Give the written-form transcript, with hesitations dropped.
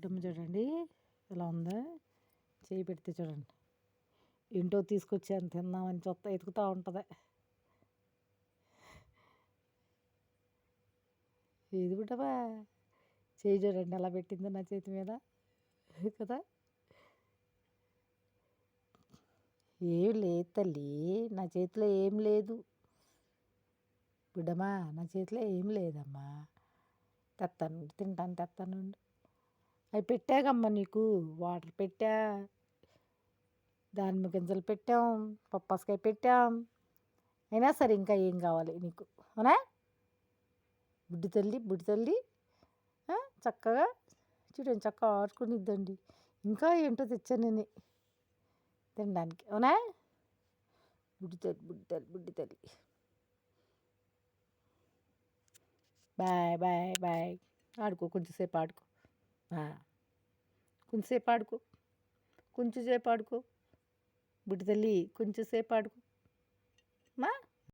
బుడ్డమ్మ చూడండి ఎలా ఉందో, చేయి పెడితే చూడండి ఏంటో తీసుకొచ్చాను తిందామని ఎతుకుతూ ఉంటుంది. ఏది బుడ్డమ్మా, చేయి చూడండి ఎలా పెట్టిందో నా చేతి మీద కదా. ఏం లేదు తల్లి, నా చేతిలో ఏం లేదు బుడ్డమ్మా, నా చేతిలో ఏం లేదమ్మా. తెస్తాను తింటాను, తెస్తాను. అవి పెట్టాకమ్మా నీకు వాటర్ పెట్టా, దానిమ్మ గింజలు పెట్టాం, పప్పాసకాయ పెట్టాం. అయినా సరే ఇంకా ఏం కావాలి నీకు అవునా బుడ్డి తల్లి, బుడ్డి తల్లి. చక్కగా చూడండి, చక్కగా ఆడుకునిద్దండి. ఇంకా ఏంటో తెచ్చాను నేను తినడానికి అవునా. బుడ్డి తల్లి, బుడ్డి తల్లి, బుడ్డి తల్లి. Bye bye bye. ఆడుకో, కొంచెంసేపు ఆడుకో, కొంచెంసేపు ఆడుకో, కొంచెంసేపు ఆడుకో బుడ్డి తల్లి, కొంచెంసేపు ఆడుకో మా.